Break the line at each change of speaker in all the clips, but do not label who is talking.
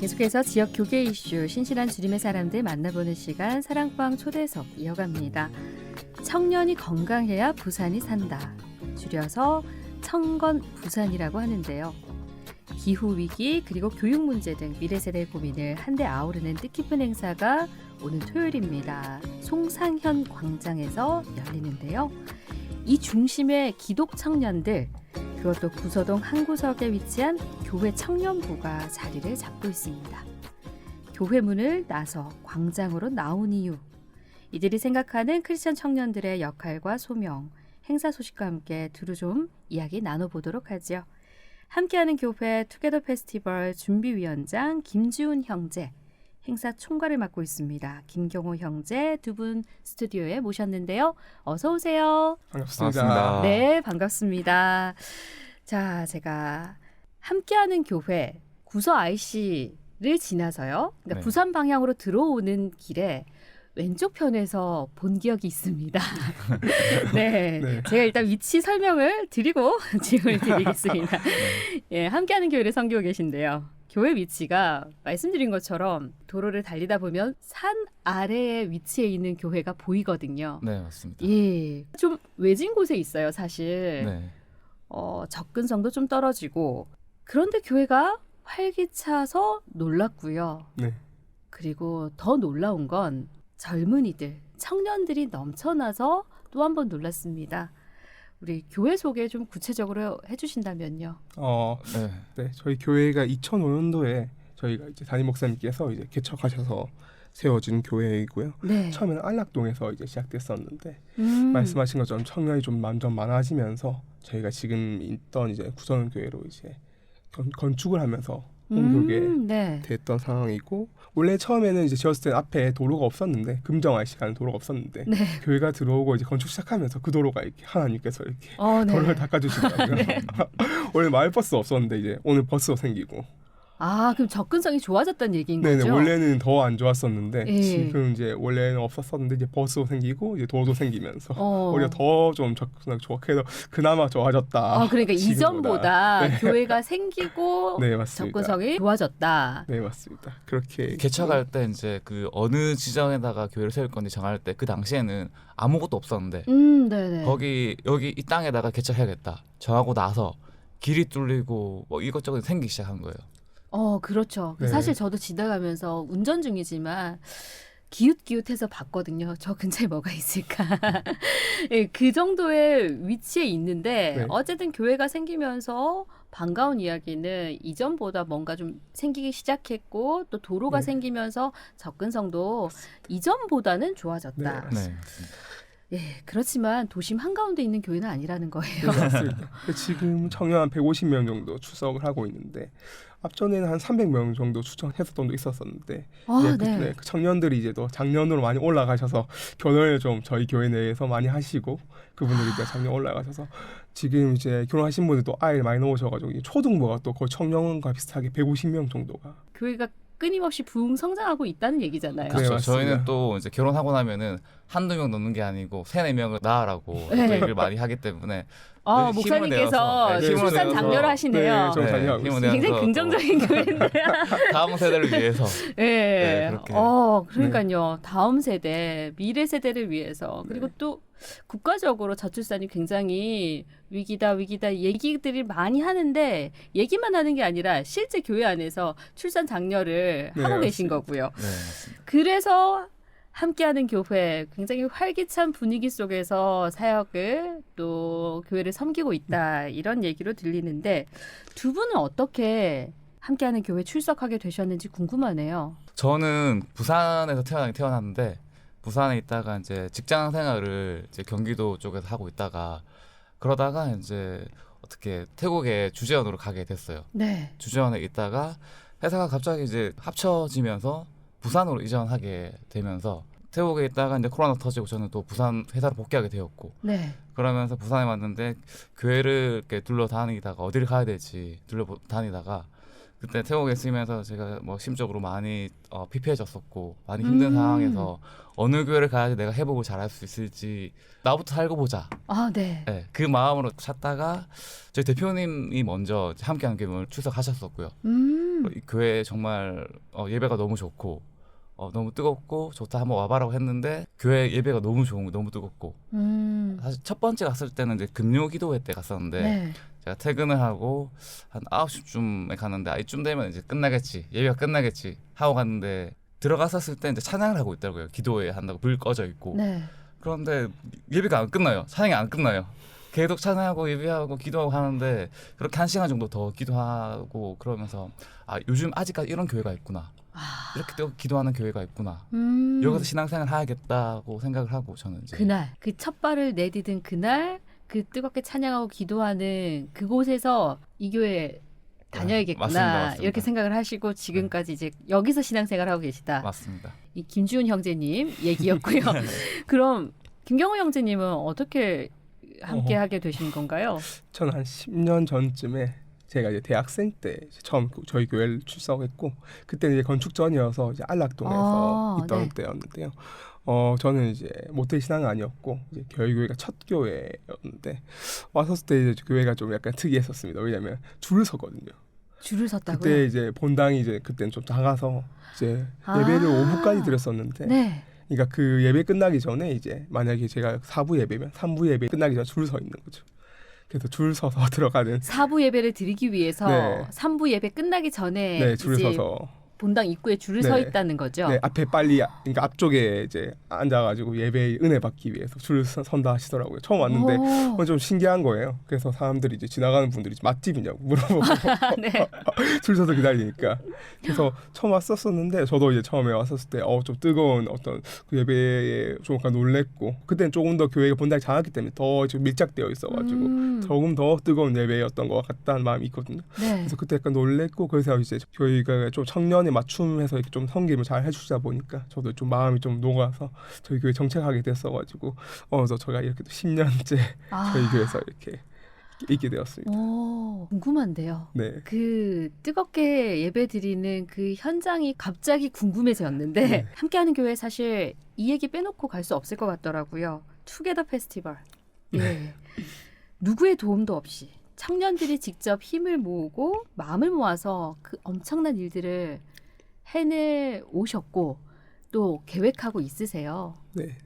계속해서 지역 교계 이슈, 신실한 주림의 사람들 만나보는 시간 사랑방 초대석 이어갑니다. 청년이 건강해야 부산이 산다. 줄여서 청건부산이라고 하는데요. 기후위기 그리고 교육 문제 등 미래세대의 고민을 한데 아우르는 뜻깊은 행사가 오늘 토요일입니다. 송상현 광장에서 열리는데요. 이 중심에 기독 청년들, 그것도 구서동 한 구석에 위치한 교회 청년부가 자리를 잡고 있습니다. 교회 문을 나서 광장으로 나온 이유, 이들이 생각하는 크리스천 청년들의 역할과 소명, 행사 소식과 함께 두루 좀 이야기 나눠보도록 하죠. 함께하는 교회 투게더 페스티벌 준비위원장 김지훈 형제, 행사 총괄을 맡고 있습니다. 김경호 형제 두 분 스튜디오에 모셨는데요. 어서 오세요.
반갑습니다.
네, 반갑습니다. 자, 제가 함께하는 교회 구서 IC를 지나서요. 그러니까
네.
부산 방향으로 들어오는 길에 왼쪽 편에서 본 기억이 있습니다. 네,
네.
제가 일단 위치 설명을 드리고 질문을 드리겠습니다. 예, 함께하는 교회를 섬기고 계신데요. 교회 위치가 말씀드린 것처럼 도로를 달리다 보면 산 아래에 위치해 있는 교회가 보이거든요.
네, 맞습니다.
예, 좀 외진 곳에 있어요, 사실.
네.
접근성도 좀 떨어지고. 그런데 교회가 활기차서 놀랐고요.
네.
그리고 더 놀라운 건 젊은이들, 청년들이 넘쳐나서 또 한 번 놀랐습니다. 우리 교회 소개 좀 구체적으로 해주신다면요.
네.
네, 저희 교회가 2005년도에 저희가 이제 담임 목사님께서 이제 개척하셔서 세워진 교회이고요.
네.
처음에는 안락동에서 이제 시작됐었는데
음.
말씀하신 것처럼 청년이 좀 많아지면서 저희가 지금 있던 이제 구선 교회로 이제 건축을 하면서 홍교계
네.
됐던 상황이고, 원래 처음에는 이제 지었을 때 앞에 도로가 없었는데, 금정 IC 가는 도로가 없었는데
네.
교회가 들어오고 이제 건축 시작하면서 그 도로가 이렇게 하나님께서 이렇게
네.
도로를 닦아주시더라고요. 원래 마을버스 없었는데 이제 오늘 버스가 생기고.
아, 그럼 접근성이 좋아졌다는 얘기인
네네,
거죠?
원래는 더 안 좋았었는데
예.
지금 이제 원래는 없었었는데 이제 버스도 생기고 이제 도로도 생기면서
어.
오히려 더 좀 접근성 좋게 해서 그나마 좋아졌다.
그러니까
지금보다.
이전보다
네.
교회가 생기고
네, 맞습니다.
접근성이 좋아졌다.
네, 맞습니다. 그렇게
개척할 때 이제 그 어느 지정에다가 교회를 세울 건지 정할 때 그 당시에는 아무것도 없었는데
네네.
거기 여기 이 땅에다가 개척해야겠다 정하고 나서 길이 뚫리고 뭐 이것저것 생기기 시작한 거예요.
그렇죠.
네.
사실 저도 지나가면서 운전 중이지만 기웃기웃해서 봤거든요. 저 근처에 뭐가 있을까. 예, 그 정도의 위치에 있는데
네.
어쨌든 교회가 생기면서 반가운 이야기는 이전보다 뭔가 좀 생기기 시작했고 또 도로가
네.
생기면서 접근성도 이전보다는
네,
좋아졌다.
맞습니다.
네, 맞습니다.
예, 그렇지만 도심 한가운데 있는 교회는 아니라는 거예요.
네, 맞습니다. 지금 청년 한 150명 정도 추석을 하고 있는데, 앞전에는 한 300명 정도 추천했었던 도 있었었는데 이제
네.
그 청년들이 이제 또 작년으로 많이 올라가셔서 결혼을 좀 저희 교회 내에서 많이 하시고, 그분들이 이제 작년 올라가셔서 지금 이제 결혼하신 분들도 아이를 많이 놓으셔가지고 초등부가 또 거의 청년과 비슷하게 150명 정도가.
교회가 끊임없이 부흥 성장하고 있다는 얘기잖아요.
네,
그렇죠.
맞습니다.
저희는 또 이제 결혼하고 나면은 한두 명 넣는 게 아니고 3-4명을 낳으라고
네.
또 얘기를 많이 하기 때문에 힘을
목사님께서
내어서, 네, 힘을
출산
내어서,
장려를 하시네요.
네, 저 다녀가고
힘을
있습니다.
내어서
굉장히
또
긍정적인 교회인데요.
다음 세대를 위해서
예.
네, 그렇게.
그러니까요. 다음 세대, 미래 세대를 위해서. 그리고 또 국가적으로 저출산이 굉장히 위기다 얘기들이 많이 하는데 얘기만 하는 게 아니라 실제 교회 안에서 출산 장려를
네,
하고 계신
맞습니다.
거고요.
네, 맞습니다.
그래서 함께하는 교회, 굉장히 활기찬 분위기 속에서 사역을 또 교회를 섬기고 있다, 이런 얘기로 들리는데 두 분은 어떻게 함께하는 교회 출석하게 되셨는지 궁금하네요.
저는 부산에서 태어났는데 부산에 있다가 이제 직장 생활을 이제 경기도 쪽에서 하고 있다가 그러다가 이제 어떻게 태국에 주재원으로 가게 됐어요.
네.
주재원에 있다가 회사가 갑자기 이제 합쳐지면서 부산으로 이전하게 되면서 태국에 있다가 이제 코로나 터지고 저는 또 부산 회사로 복귀하게 되었고,
네.
그러면서 부산에 왔는데 교회를 이렇게 둘러다니다가 어디를 가야 될지 둘러다니다가 그때 태국에 있으면서 제가 뭐 심적으로 많이 피폐해졌었고 많이 힘든 상황에서 어느 교회를 가야지 내가 회복을 잘할 수 있을지 나부터 살고 보자.
아, 네.
네, 그 마음으로 찾다가 저희 대표님이 먼저 함께하는 교회 출석하셨었고요. 이 교회 정말 예배가 너무 좋고 너무 뜨겁고 좋다 한번 와봐라고 했는데 교회 예배가 너무 좋은 거 너무 뜨겁고 사실 첫 번째 갔을 때는 이제 금요 기도회 때 갔었는데
네.
제가 퇴근을 하고 한 9시쯤에 갔는데 이쯤 되면 이제 끝나겠지 예배가 끝나겠지 하고 갔는데 들어갔었을 때 이제 찬양을 하고 있더라고요. 기도회 한다고 불 꺼져 있고
네.
그런데 예배가 안 끝나요. 찬양이 안 끝나요. 계속 찬양하고 예배하고 기도하고 하는데 그렇게 1시간 정도 더 기도하고 그러면서 요즘 아직까지 이런 교회가 있구나. 이렇게 또 기도하는 교회가 있구나. 여기서 신앙생활 해야겠다고 생각을 하고 저는 이제
그날 그 첫 발을 내디딘 그날 그 뜨겁게 찬양하고 기도하는 그곳에서 이 교회 다녀야겠구나
맞습니다.
이렇게 생각을 하시고 지금까지 이제 여기서 신앙생활하고 계시다.
맞습니다.
이 김지훈 형제님 얘기였고요. 그럼 김경호 형제님은 어떻게 함께 하게 되신 건가요?
저는 한 10년 전쯤에 제가 이제 대학생 때 처음 저희 교회를 출석했고 그때는 이제 건축전이어서 이제 안락동에서 있던
네.
때였는데요. 저는 이제 모태 신앙은 아니었고 이제 저희 교회가 첫 교회였는데 왔었을 때 이제 교회가 좀 약간 특이했었습니다. 왜냐하면 줄을 섰거든요.
줄을 섰다고요?
그때 이제 본당이 이제 그때는 좀 작아서 이제 예배를 5부까지 드렸었는데
네.
그러니까 그 예배 끝나기 전에 이제 만약에 제가 4부 예배면 3부 예배 끝나기 전에 줄 서 있는 거죠. 그래서 줄 서서 들어가는
4부 예배를 드리기 위해서
네.
3부 예배 끝나기 전에
네, 줄을
이제
서서
본당 입구에 줄을 서
네.
있다는 거죠.
네, 앞에 빨리 그러니까 앞쪽에 이제 앉아가지고 예배 은혜 받기 위해서 줄을 선다 하시더라고요. 처음 왔는데
오.
그건 좀 신기한 거예요. 그래서 사람들이 이제 지나가는 분들이 맛집이냐고 물어보고
네.
줄 서서 기다리니까 그래서 처음 왔었었는데 저도 이제 처음에 왔었을 때 좀 뜨거운 어떤 그 예배에 좀 약간 놀랬고 그때는 조금 더 교회가 본당이 작았기 때문에 더 지금 밀착되어 있어가지고 조금 더 뜨거운 예배였던 것 같다는 마음이 있거든요.
네.
그래서 그때 약간 놀랬고 그래서 이제 저희가 좀 청년에 맞춤해서 이렇게 좀 섬김을 잘 해주다 보니까 저도 좀 마음이 좀 녹아서 저희 교회 정착하게 됐어가지고 그래서 제가 이렇게 또 10년째 저희 교회에서 이렇게 있게 되었습니다.
오, 궁금한데요.
네.
그 뜨겁게 예배 드리는 그 현장이 갑자기 궁금해서였는데
네.
함께하는 교회 사실 이 얘기 빼놓고 갈 수 없을 것 같더라고요. 투게더 페스티벌. 예. 누구의 도움도 없이 청년들이 직접 힘을 모으고 마음을 모아서 그 엄청난 일들을 해내 오셨고 또 계획하고 있으세요.
네.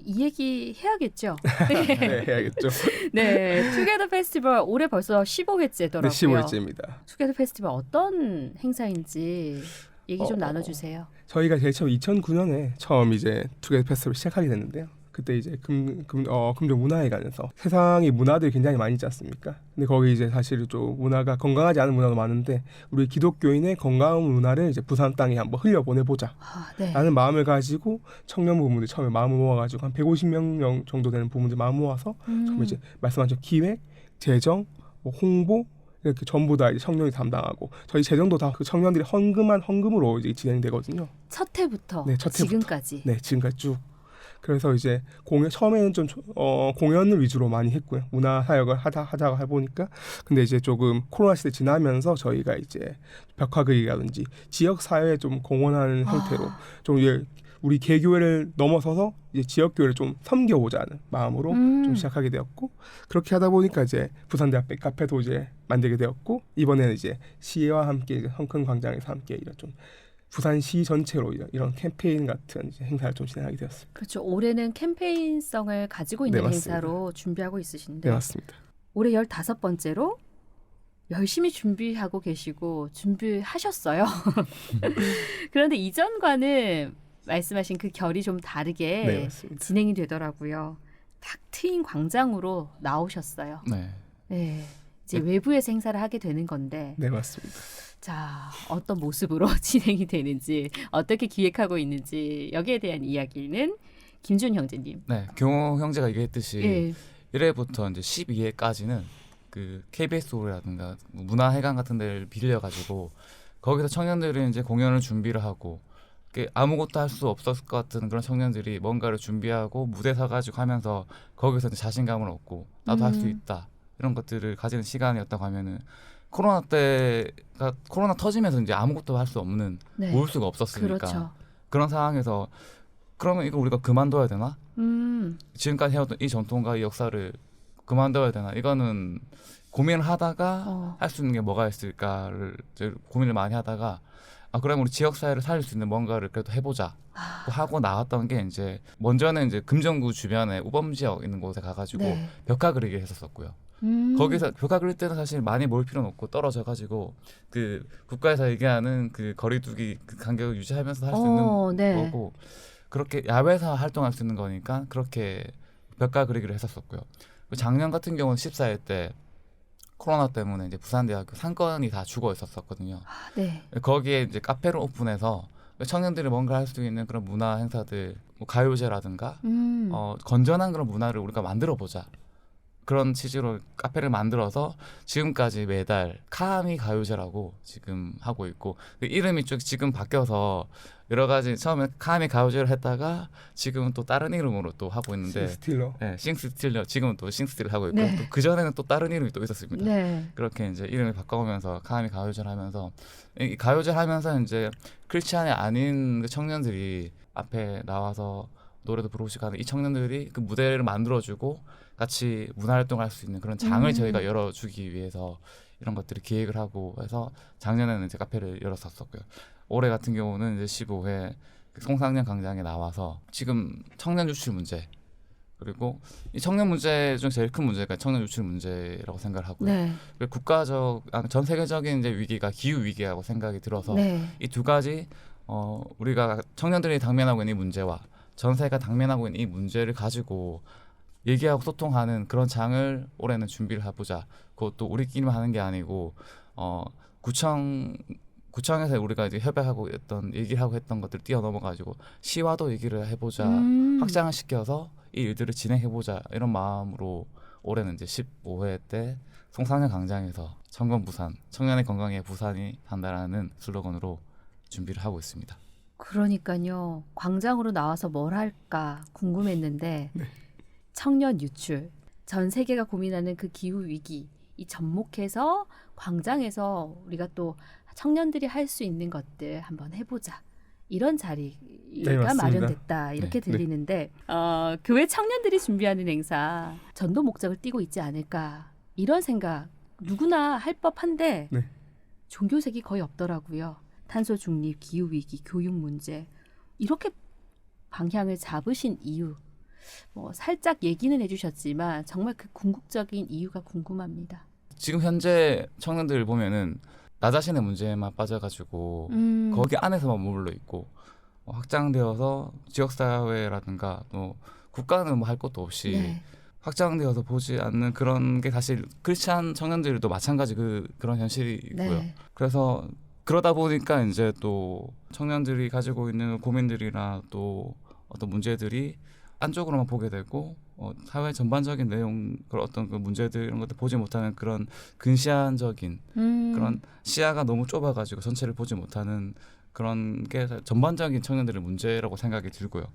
이 얘기 해야겠죠.
네, 해야겠죠.
네, 투게더 페스티벌 올해 벌써 15회째더라고요.
네, 15일째입니다.
투게더 페스티벌 어떤 행사인지 얘기 좀 나눠주세요.
저희가 제일 처음 2009년에 처음 이제 투게더 페스티벌 시작하게 됐는데요. 그때 이제 금정 문화회관에서 세상의 문화들이 굉장히 많이 있지 않습니까? 근데 거기 이제 사실 좀 문화가 건강하지 않은 문화도 많은데 우리 기독교인의 건강한 문화를 이제 부산 땅에 한번 흘려보내보자
네.
라는 마음을 가지고 청년 부분들 처음에 마음을 모아가지고 한 150명 정도 되는 부분들 마음 모아서 처음에 이제 말씀하신 기획, 재정, 뭐 홍보 이렇게 전부 다 이제 청년이 담당하고 저희 재정도 다 그 청년들이 헌금으로 이제 진행되거든요.
첫 해부터,
네, 첫 해부터.
지금까지.
네, 지금까지 쭉. 그래서 이제 처음에는 좀 공연을 위주로 많이 했고요. 문화 사역을 하자고 해보니까 근데 이제 조금 코로나 시대 지나면서 저희가 이제 벽화그리라든지 지역 사회에 좀 공헌하는 형태로 좀 우리 개교회를 넘어서서 이제 지역 교회를 좀 섬겨보자는 마음으로 좀 시작하게 되었고 그렇게 하다 보니까 이제 부산대학 카페도 이제 만들게 되었고 이번에는 이제 시와 함께 이제 성큰 광장에서 함께 이런 좀 부산시 전체로 이런 캠페인 같은 이제 행사를 좀 진행하게 되었습니다.
그렇죠. 올해는 캠페인성을 가지고 있는
네, 맞습니다.
행사로 준비하고 있으신데
네, 맞습니다.
올해 15번째로 열심히 준비하고 계시고 준비하셨어요. 그런데 이전과는 말씀하신 그 결이 좀 다르게
네, 맞습니다.
진행이 되더라고요. 탁 트인 광장으로 나오셨어요.
네.
네. 이제 외부에서 행사를 하게 되는 건데
네, 맞습니다.
자, 어떤 모습으로 진행이 되는지 어떻게 기획하고 있는지 여기에 대한 이야기는 김준 형제님.
네. 경호 형제가 얘기했듯이
예.
1회부터 이제 12회까지는 그 KBS 홀이라든가 문화회관 같은 데를 빌려가지고 거기서 청년들이 이제 공연을 준비를 하고 아무것도 할 수 없었을 것 같은 그런 청년들이 뭔가를 준비하고 무대 서가지고 하면서 거기서 이제 자신감을 얻고 나도 할 수 있다 이런 것들을 가지는 시간이었다고 하면은 코로나 터지면서 이제 아무것도 할 수 없는
네.
모을 수가 없었으니까
그렇죠.
그런 상황에서 그러면 이거 우리가 그만둬야 되나?
음.
지금까지 해왔던 이 전통과 이 역사를 그만둬야 되나? 이거는 고민을 하다가 할 수 있는 게 뭐가 있을까를 이제 고민을 많이 하다가 그럼 우리 지역 사회를 살릴 수 있는 뭔가를 그래도 해보자 하고 나왔던 게 이제 먼저는 이제 금정구 주변에 우범 지역 있는 곳에 가가지고
네.
벽화 그리기 했었었고요. 거기서 벽화 그릴 때는 사실 많이 모일 필요는 없고 떨어져가지고 그 국가에서 얘기하는 그 거리두기 그 간격을 유지하면서 할 수 있는
네.
거고 그렇게 야외에서 활동할 수 있는 거니까 그렇게 벽화 그리기를 했었었고요. 작년 같은 경우는 14일 때 코로나 때문에 이제 부산대학교 상권이 다 죽어 있었거든요.
네.
거기에 이제 카페를 오픈해서 청년들이 뭔가 할 수 있는 그런 문화 행사들, 뭐 가요제라든가 건전한 그런 문화를 우리가 만들어 보자. 그런 취지로 카페를 만들어서 지금까지 매달 카미 가요제라고 지금 하고 있고 그 이름이 쭉 지금 바뀌어서 여러 가지 처음에 카미 가요제를 했다가 지금은 또 다른 이름으로 또 하고 있는데
스틸러.
네, 싱스틸러 지금은 또 싱스틸을 하고 있고
네.
또 그 전에는 또 다른 이름이 또 있었습니다.
네.
그렇게 이제 이름을 바꿔오면서 카미 가요제를 하면서 이 가요제를 하면서 이제 크리스찬이 아닌 그 청년들이 앞에 나와서 노래도 부르고 하는 이 청년들이 그 무대를 만들어주고 같이 문화활동할 수 있는 그런 장을 저희가 열어주기 위해서 이런 것들을 기획을 하고 해서 작년에는 이제 카페를 열었었고요. 올해 같은 경우는 이제 15회 송상년 광장에 나와서 지금 청년 유출 문제 그리고 이 청년 문제 중 제일 큰 문제가 청년 유출 문제라고 생각을 하고요.
네.
국가적, 전 세계적인 이제 위기가 기후 위기라고 생각이 들어서
네.
이 두 가지 우리가 청년들이 당면하고 있는 이 문제와 전 세계가 당면하고 있는 이 문제를 가지고 얘기하고 소통하는 그런 장을 올해는 준비를 해보자. 그것도 우리끼리만 하는 게 아니고 구청에서 우리가 이제 협약하고 했던 얘기를 하고 했던 것들 뛰어넘어가지고 시와도 얘기를 해보자. 확장을 시켜서 이 일들을 진행해보자. 이런 마음으로 올해는 이제 15회 때 송상현 광장에서 청건부산 청년의 건강에 부산이 산다라는 슬로건으로 준비를 하고 있습니다.
그러니까요. 광장으로 나와서 뭘 할까 궁금했는데 청년 유출, 전 세계가 고민하는 그 기후 위기 이 접목해서 광장에서 우리가 또 청년들이 할 수 있는 것들 한번 해보자. 이런 자리가
맞습니다.
마련됐다 이렇게
네.
들리는데 교회 청년들이 준비하는 행사 전도 목적을 띠고 있지 않을까 이런 생각 누구나 할 법한데
네.
종교색이 거의 없더라고요. 탄소 중립, 기후 위기, 교육 문제 이렇게 방향을 잡으신 이유 뭐 살짝 얘기는 해주셨지만 정말 그 궁극적인 이유가 궁금합니다.
지금 현재 청년들 보면은 나 자신의 문제에만 빠져가지고 거기 안에서만 머물러 있고 확장되어서 지역사회라든가 또 국가는 뭐 할 것도 없이
네.
확장되어서 보지 않는 그런 게 사실 크리스찬 청년들도 마찬가지 그런 현실이 있고요.
네.
그래서 그러다 보니까 이제 또 청년들이 가지고 있는 고민들이나 또 어떤 문제들이 안쪽으로만 보게 되고 사회 전반적인 내용 그런 어떤 그 문제들 이런 것들 보지 못하는 그런 근시안적인 그런 시야가 너무 좁아가지고 전체를 보지 못하는 그런 게 전반적인 청년들의 문제라고 생각이 들고요.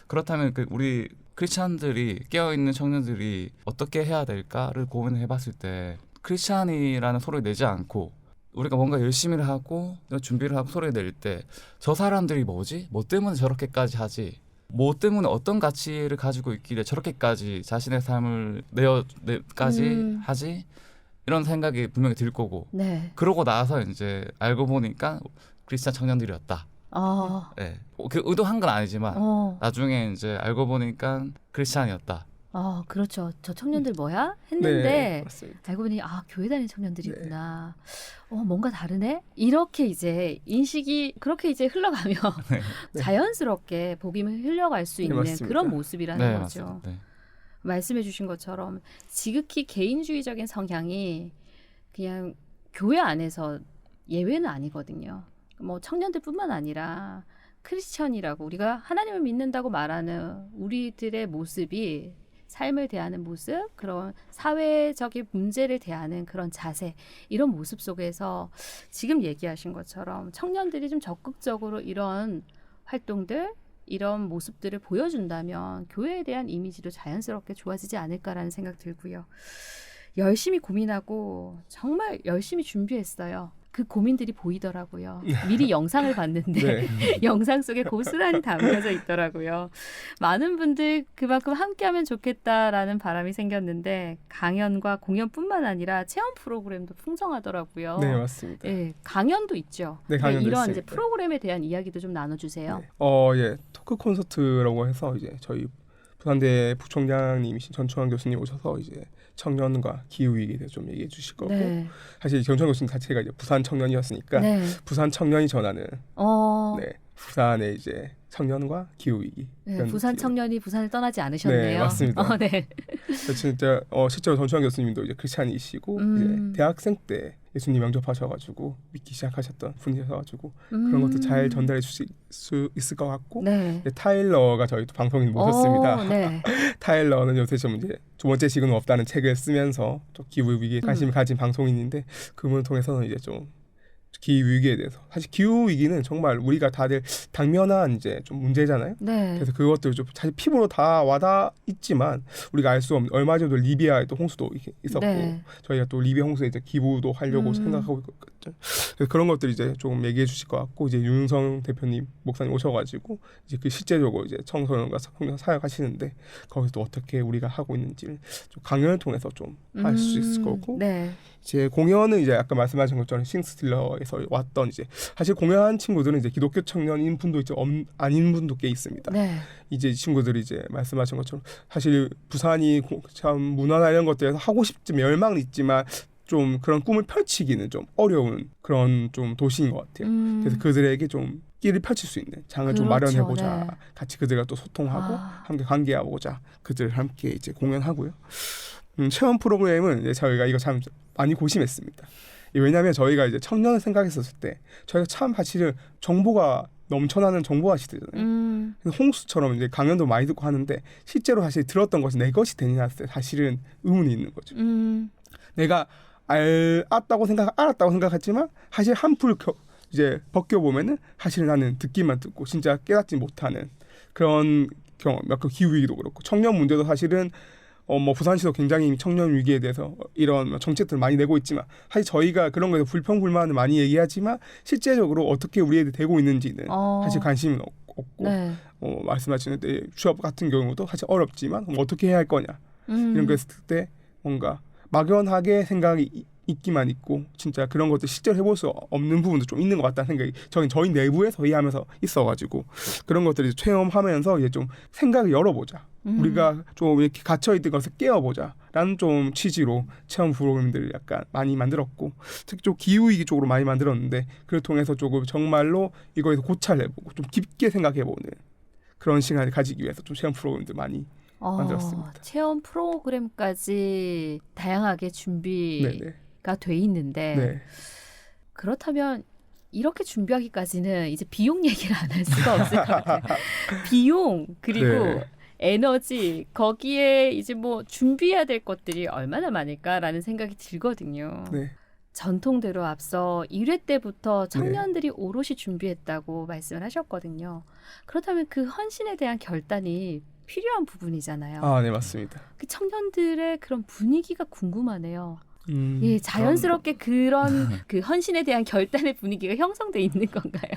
그렇다면 그 우리 크리스찬들이 깨어있는 청년들이 어떻게 해야 될까를 고민해봤을 때 크리스찬이라는 소리를 내지 않고 우리가 뭔가 열심히 하고 준비를 하고 소리를 낼 때 저 사람들이 뭐지? 뭐 때문에 저렇게까지 하지? 뭐 때문에 어떤 가치를 가지고 있길래 저렇게까지 자신의 삶을 내까지 하지? 이런 생각이 분명히 들 거고
네.
그러고 나서 이제 알고 보니까 크리스찬 청년들이었다. 네. 그 의도한 건 아니지만 나중에 이제 알고 보니까 크리스찬이었다.
그렇죠. 저 청년들 뭐야? 했는데
네, 맞습니다.
알고 보니 교회 다니는 청년들이구나. 뭔가 다르네? 이렇게 이제 인식이 그렇게 이제 흘러가며 자연스럽게 복음을 흘려갈 수 있는
맞습니다.
그런 모습이라는
네,
거죠.
맞습니다. 네.
말씀해 주신 것처럼 지극히 개인주의적인 성향이 그냥 교회 안에서 예외는 아니거든요. 뭐 청년들뿐만 아니라 크리스천이라고 우리가 하나님을 믿는다고 말하는 우리들의 모습이 삶을 대하는 모습, 그런 사회적인 문제를 대하는 그런 자세, 이런 모습 속에서 지금 얘기하신 것처럼 청년들이 좀 적극적으로 이런 활동들, 이런 모습들을 보여준다면 교회에 대한 이미지도 자연스럽게 좋아지지 않을까라는 생각 들고요. 열심히 고민하고 정말 열심히 준비했어요. 그 고민들이 보이더라고요. 미리 영상을 봤는데
네.
영상 속에 고스란히 담겨져 있더라고요. 많은 분들 그만큼 함께하면 좋겠다라는 바람이 생겼는데 강연과 공연뿐만 아니라 체험 프로그램도 풍성하더라고요.
네, 맞습니다.
예, 강연도 있죠.
네, 강연도
이런
있습니다.
이제 프로그램에 대한 이야기도 좀 나눠주세요.
네. 예, 토크 콘서트라고 해서 이제 저희 부산대 부총장님이신 전초환 교수님 오셔서 이제 청년과 기후 위기에 대해서 좀 얘기해 주실 거고
네.
사실 전초환 교수님 자체가 이제 부산 청년이었으니까
네.
부산 청년이 전하는 네, 부산의 이제 청년과 기후 위기.
네,
이런
부산
느낌.
청년이 부산을 떠나지 않으셨네요.
네, 맞습니다.
네.
진짜 실제로 전초환 교수님도 이제 크리스찬이시고 이제 대학생 때 예수님 영접하셔가지고 믿기 시작하셨던 분이셔가지고 그런 것도 잘 전달해 주실 수 있을 것 같고
네.
이제 타일러가 저희 또 방송인 모셨습니다.
네.
타일러는 요새 좀 이제 두 번째 시간은 없다는 책을 쓰면서 좀 기후 위기에 관심을 가진 방송인인데 그분을 통해서는 이제 좀 기후 위기에 대해서 사실 기후 위기는 정말 우리가 다들 당면한 이제 좀 문제잖아요.
네.
그래서 그것들 좀 사실 피부로 다 와닿 있지만 우리가 알 수 없는 얼마 전에도 리비아에 또 홍수도 있었고
네.
저희가 또 리비아 홍수에 이제 기부도 하려고 생각하고 있거든요. 그래서 그런 것들 이제 조금 얘기해 주실 것 같고 이제 윤성 대표님 목사님 오셔가지고 이제 그 실제적으로 이제 청소년과 청년 사역하시는데 거기서 또 어떻게 우리가 하고 있는지를 좀 강연을 통해서 좀 할 수 있을 거고
네.
이제 공연은 이제 아까 말씀하신 것처럼 싱스틸러에서 왔던 이제 사실 공연한 친구들은 이제 기독교 청년인 분도 있죠 아닌 분도 꽤 있습니다.
네.
이제 이 친구들이 이제 말씀하신 것처럼 사실 부산이 참 문화나 이런 것들에서 하고 싶지 열망은 있지만 좀 그런 꿈을 펼치기는 좀 어려운 그런 좀 도시인 것 같아요. 그래서 그들에게 좀 길을 펼칠 수 있는 장을 좀
그렇죠.
마련해보자.
네.
같이 그들과 또 소통하고 함께 관계해보자. 그들 함께 이제 공연하고요. 체험 프로그램은 이제 저희가 이거 참 많이 고심했습니다. 왜냐하면 저희가 이제 청년을 생각했었을 때 저희가 참 사실은 정보가 넘쳐나는 정보화 시대잖아요. 홍수처럼 이제 강연도 많이 듣고 하는데 실제로 사실 들었던 것이 내 것이 되느냐 했을 때 사실은 의문이 있는 거죠. 내가 알았다고 생각했지만 사실 한풀 이제 벗겨 보면은 사실 나는 듣기만 듣고 진짜 깨닫지 못하는 그런 경험. 그 기후 위기도 그렇고 청년 문제도 사실은 뭐 부산시도 굉장히 청년 위기에 대해서 이런 정책들을 많이 내고 있지만 사실 저희가 그런 거에서 불평불만을 많이 얘기하지만 실제적으로 어떻게 우리에게 되고 있는지는 사실 관심은 없고
네.
말씀하시는 때 취업 같은 경우도 사실 어렵지만 어떻게 해야 할 거냐 이런 거 했을 때 뭔가 막연하게 생각이 있기만 있고 진짜 그런 것들 실제로 해볼 수 없는 부분도 좀 있는 것 같다는 생각이 저희 내부에서 회의하면서 있어가지고 그런 것들을 체험하면서 이제 좀 생각을 열어보자. 우리가 좀 이렇게 갇혀있던 것을 깨워보자라는 좀 취지로 체험 프로그램들을 약간 많이 만들었고 특히 좀 기후위기 쪽으로 많이 만들었는데 그걸 통해서 조금 정말로 이거에서 고찰을 해보고 좀 깊게 생각해보는 그런 시간을 가지기 위해서 좀 체험 프로그램들 많이 만들었습니다.
체험 프로그램까지 다양하게 준비가
네네.
돼 있는데
네.
그렇다면 이렇게 준비하기까지는 이제 비용 얘기를 안 할 수가 없을 것 같아요. 비용 그리고
네.
에너지 거기에 이제 뭐 준비해야 될 것들이 얼마나 많을까라는 생각이 들거든요.
네.
전통대로 앞서 1회 때부터 청년들이 오롯이 준비했다고 말씀을 하셨거든요. 그렇다면 그 헌신에 대한 결단이 필요한 부분이잖아요.
아, 네, 맞습니다.
그 청년들의 그런 분위기가 궁금하네요.
예,
예, 자연스럽게 그런 그 헌신에 대한 결단의 분위기가 형성돼 있는 건가요?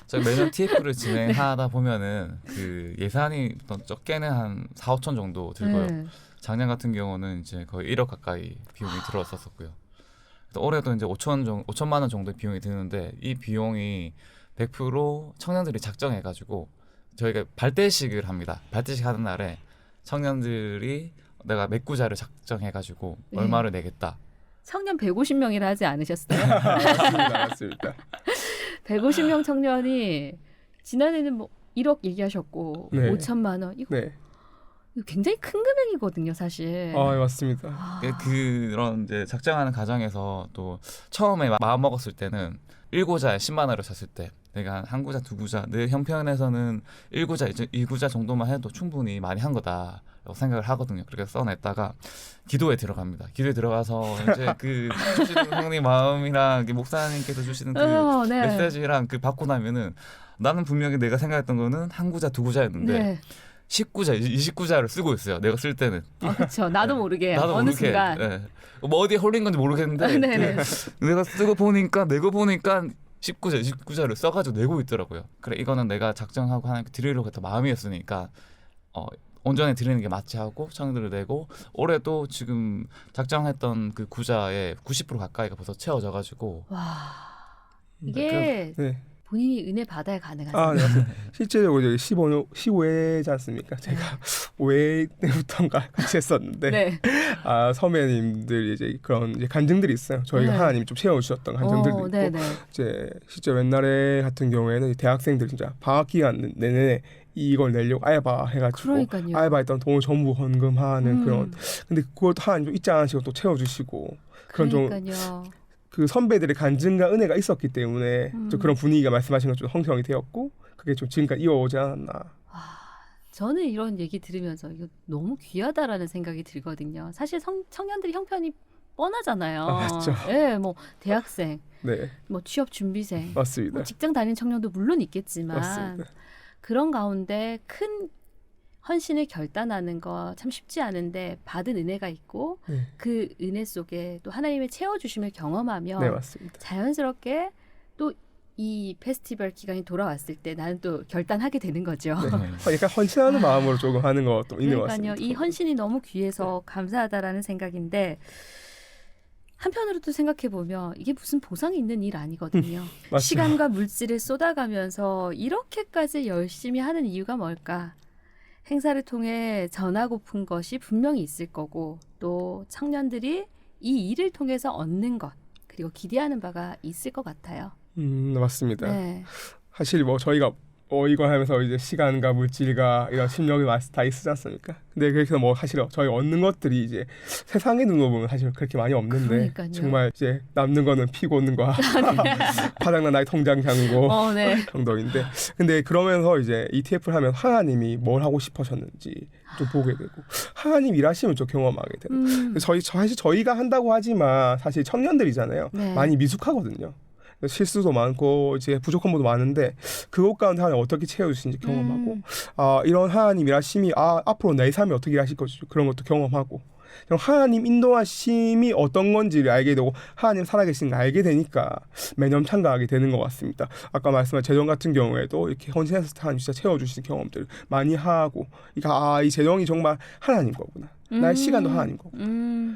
저희 매년 TF를 진행하다 보면은 그 예산이 적게는 한 4, 5천 정도 들고요.
네.
작년 같은 경우는 이제 거의 1억 가까이 비용이 들었었고요. 올해도 이제 5천만 원 정도의 비용이 드는데 이 비용이 100% 청년들이 작정해가지고 저희가 발대식을 합니다. 발대식 하는 날에 청년들이 내가 메꾸자를 작정해가지고 얼마를 내겠다.
청년 150명이라 하지 않으셨어요?
맞습니다.
150명 청년이 지난해는 뭐 1억 얘기하셨고
네.
5천만 원 이거 굉장히 큰 금액이거든요, 사실.
아, 맞습니다.
그런 이제 작정하는 과정에서 또 처음에 마음 먹었을 때는 1구자에 10만 원을 샀을 때 내가 한 구자, 두 구자 내 형편에서는 1구자, 2구자 정도만 해도 충분히 많이 한 거다라고 생각을 하거든요. 그렇게 써냈다가 기도에 들어갑니다. 기도에 들어가서 이제 그 주시는 형님 마음이랑 목사님께서 주시는 그 메시지랑 그 받고 나면은 나는 분명히 내가 생각했던 거는 한 구자, 두 구자였는데 19자, 29자를 쓰고 있어요. 내가 쓸 때는.
그렇죠. 나도 모르게
나도
어느
모르게,
순간.
예. 뭐 어디에 홀린 건지 모르겠는데
네네.
내가 쓰고 보니까 내고 보니까 19자, 29자를 써가지고 내고 있더라고요. 그래 이거는 내가 작정하고 하나님께 드리려고 했던 마음이었으니까 온전히 드리는 게 맞지 하고 청년들을 내고 올해도 지금 작정했던 그 구자의 90% 가까이가 벌써 채워져가지고
와, 이게
네.
본인이 은혜 받아야 가능하죠.
네, 맞습니다. 실제로 이제 15회지 않습니까? 제가 5회 때부터인가 같이 했었는데
네.
선배님들 이제 그런 이제 간증들이 있어요. 저희가
네.
하나님이 좀 채워주셨던 간증들도 있고
네네.
이제 실제로 옛날에 같은 경우에는 대학생들 진짜 방학 기간 내내 이걸 내려고 알바 해가지고
그러니까요.
알바했던 돈을 전부 헌금하는 그런.
음,
근데 그것도 하나님 좀 잊지 않으시고 또 채워주시고 그런 좀
그러니까요.
그 선배들의 간증과 은혜가 있었기 때문에 좀 그런 분위기가 말씀하신 것좀 형성이 되었고 그게 좀 지금까지 이어오지 않았나.
와, 저는 이런 얘기 들으면서 이거 너무 귀하다라는 생각이 들거든요. 사실 청년들이 형편이 뻔하잖아요.
맞죠.
예, 뭐 대학생,
네,
뭐 취업 준비생,
맞습니다.
뭐 직장 다니는 청년도 물론 있겠지만
맞습니다.
그런 가운데 큰 헌신을 결단하는 거 참 쉽지 않은데 받은 은혜가 있고
네,
그 은혜 속에 또 하나님의 채워주심을 경험하며
네 맞습니다.
자연스럽게 또 이 페스티벌 기간이 돌아왔을 때 나는 또 결단하게 되는 거죠.
네. 약간 헌신하는 마음으로 조금 하는 것도 있는 것
그러니까요.
같습니다.
이 헌신이 너무 귀해서 감사하다라는 생각인데 한편으로 또 생각해 보면 이게 무슨 보상이 있는 일 아니거든요.
맞습니다.
시간과 물질을 쏟아가면서 이렇게까지 열심히 하는 이유가 뭘까? 행사를 통해 전하고픈 것이 분명히 있을 거고 또 청년들이 이 일을 통해서 얻는 것 그리고 기대하는 바가 있을 것 같아요.
맞습니다.
네.
사실 뭐 저희가 이걸 하면서 이제 시간과 물질과 이런 심력이 다 있지 않습니까? 근데 그래서 뭐 사실 저희 얻는 것들이 이제 세상의 눈으로 보면 사실 그렇게 많이 없는데
그러니까요.
정말 이제 남는 거는 피고는과 바닥난 나의 통장 잔고
네.
정도인데 근데 그러면서 이제 ETF를 하면 하나님이 뭘 하고 싶으셨는지 좀 보게 되고 하나님 일하시면 좀 경험하게 되는. 사실 저희가 한다고 하지만 사실 청년들이잖아요.
네.
많이 미숙하거든요. 실수도 많고 이제 부족한 부분도 많은데 그것 가운데 하나님 어떻게 채워주시는지 경험하고 이런 하나님 일하심이 앞으로 내 삶이 어떻게 일하실 것인지 그런 것도 경험하고 하나님 인도하심이 어떤 건지를 알게 되고 하나님 살아계신 걸 알게 되니까 매년 참가하게 되는 것 같습니다. 아까 말씀한 재정 같은 경우에도 이렇게 헌신해서 하나님 진짜 채워주시는 경험들을 많이 하고 이 재정이 정말 하나님 거구나. 나의 시간도 하나님 거고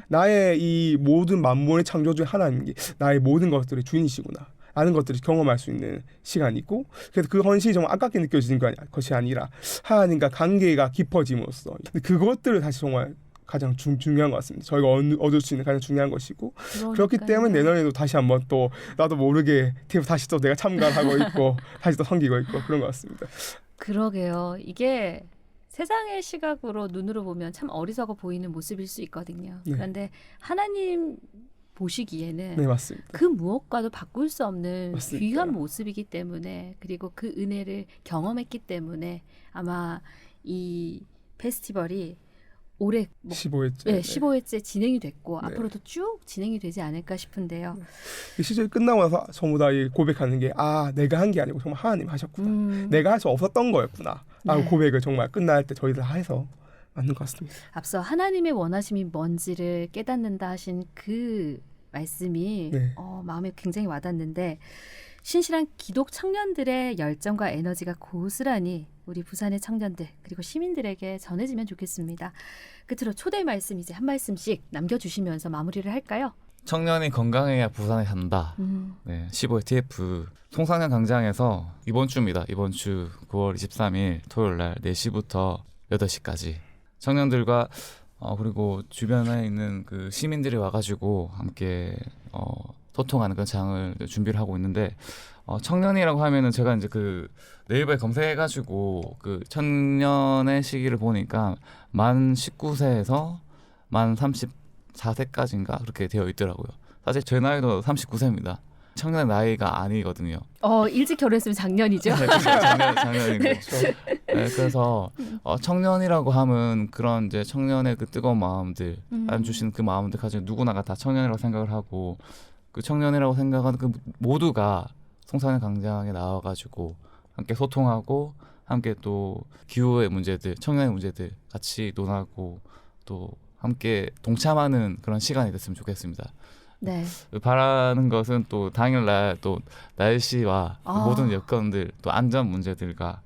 나의 이 모든 만물의 창조주 하나님이 나의 모든 것들의 주인이시구나 라는 것들을 경험할 수 있는 시간이고 그래서 그 헌신이 정말 아깝게 느껴지는 것이 아니라 하나님과 관계가 깊어짐으로써 그것들을 사실 정말 가장 중요한 것 같습니다. 저희가 얻을 수 있는 가장 중요한 것이고 그렇기 때문에 내년에도 다시 한번 또 나도 모르게 다시 또 내가 참가를 하고 있고 다시 또 섬기고 있고 그런 것 같습니다.
그러게요. 이게 세상의 시각으로 눈으로 보면 참 어리석어 보이는 모습일 수 있거든요.
네.
그런데 하나님 보시기에는
네 맞습니다.
그 무엇과도 바꿀 수 없는
맞습니다.
귀한 모습이기 때문에 그리고 그 은혜를 경험했기 때문에 아마 이 페스티벌이 올해
15회째.
네, 15회째 진행이 됐고
네.
앞으로도 쭉 진행이 되지 않을까 싶은데요.
이 시절이 끝나고 나서 전부 다 고백하는 게 내가 한 게 아니고 정말 하나님 하셨구나. 내가 할 수 없었던 거였구나.
네.
고백을 정말 끝날 때 저희들 해서 맞는 것 같습니다.
앞서 하나님의 원하심이 뭔지를 깨닫는다 하신 그 말씀이
네.
마음에 굉장히 와닿는데 신실한 기독 청년들의 열정과 에너지가 고스란히 우리 부산의 청년들 그리고 시민들에게 전해지면 좋겠습니다. 끝으로 초대 말씀 이제 한 말씀씩 남겨주시면서 마무리를 할까요?
청년이 건강해야 부산에 산다. 네, 15회 TF 송상현 광장에서 이번 주입니다. 이번 주 9월 23일 토요일 날 4시부터 8시까지 청년들과 그리고 주변에 있는 그 시민들이 와가지고 함께 소통하는 그런 장을 준비를 하고 있는데 청년이라고 하면은 제가 이제 그 네이버에 검색해가지고 그 청년의 시기를 보니까 만 19세에서 만 34세까지인가 그렇게 되어 있더라고요. 사실 제 나이도 39세입니다. 청년의 나이가 아니거든요.
일찍 결혼했으면 작년이죠.
네, 작년이고. 네, 그래서 청년이라고 하면 그런 이제 청년의 그 뜨거운 마음들, 하나님 주시는 그 마음들 가지고 누구나가 다 청년이라고 생각을 하고 그 청년이라고 생각하는 그 모두가 송산의 광장에 나와가지고 함께 소통하고 함께 또 기후의 문제들, 청년의 문제들 같이 논하고 또 함께 동참하는 그런 시간이 됐으면 좋겠습니다.
네.
바라는 것은 또 당일날 또 날씨와
아.
모든 여건들 또 안전 문제들과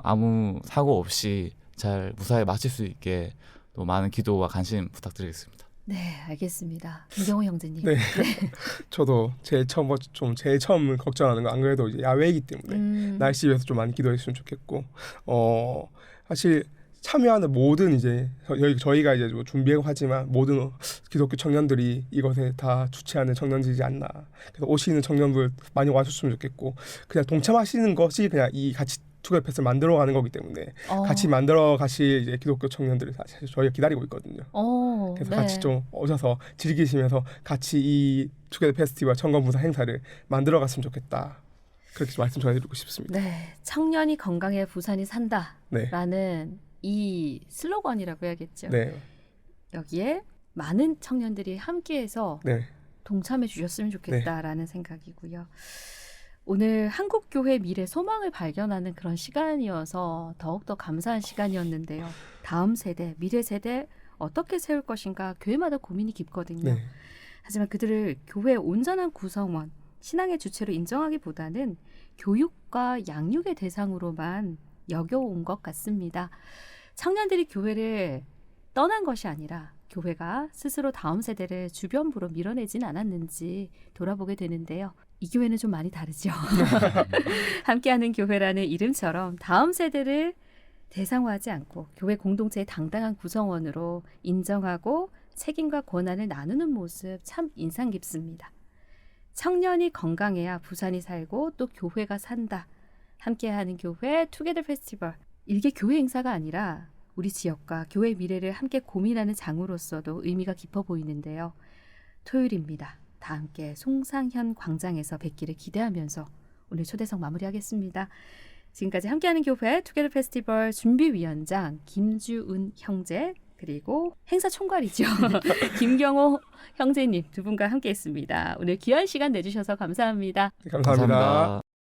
아무 사고 없이 잘 무사히 마칠 수 있게 또 많은 기도와 관심 부탁드리겠습니다.
네, 알겠습니다. 김경호 형제님.
네. 저도 제일 처음 걱정하는 거 안 그래도 이제 야외이기 때문에 날씨 위해서 좀 많이 기도했으면 좋겠고 사실 참여하는 모든 이제 저희가 이제 뭐 준비하고 하지만 모든 기독교 청년들이 이것에 다 주체하는 청년들이지 않나. 그래서 오시는 청년들 많이 와줬으면 좋겠고 그냥 동참하시는 것이 그냥 이 같이 투게더 패스를 만들어가는 거기 때문에 같이 만들어 가실 이제 기독교 청년들을 사실 저희가 기다리고 있거든요. 그래서
네.
같이 좀 오셔서 즐기시면서 같이 이 투게더 페스티벌 청건부산 행사를 만들어 갔으면 좋겠다. 그렇게 말씀 전해드리고 싶습니다.
네, 청년이 건강해 부산이 산다라는
네.
이 슬로건이라고 해야겠죠.
네.
여기에 많은 청년들이 함께해서
네.
동참해 주셨으면 좋겠다라는 생각이고요. 오늘 한국교회 미래 소망을 발견하는 그런 시간이어서 더욱더 감사한 시간이었는데요. 다음 세대, 미래 세대 어떻게 세울 것인가 교회마다 고민이 깊거든요.
네.
하지만 그들을 교회의 온전한 구성원, 신앙의 주체로 인정하기보다는 교육과 양육의 대상으로만 여겨온 것 같습니다. 청년들이 교회를 떠난 것이 아니라 교회가 스스로 다음 세대를 주변부로 밀어내진 않았는지 돌아보게 되는데요. 이 교회는 좀 많이 다르죠. 함께하는 교회라는 이름처럼 다음 세대를 대상화하지 않고 교회 공동체의 당당한 구성원으로 인정하고 책임과 권한을 나누는 모습 참 인상 깊습니다. 청년이 건강해야 부산이 살고 또 교회가 산다. 함께하는 교회 투게더 페스티벌. 일개 교회 행사가 아니라 우리 지역과 교회 미래를 함께 고민하는 장으로서도 의미가 깊어 보이는데요. 토요일입니다. 다 함께 송상현 광장에서 뵙기를 기대하면서 오늘 초대석 마무리하겠습니다. 지금까지 함께하는 교회 투게더 페스티벌 준비위원장 김주은 형제 그리고 행사 총괄이죠. 김경호 형제님 두 분과 함께했습니다. 오늘 귀한 시간 내주셔서 감사합니다.
감사합니다.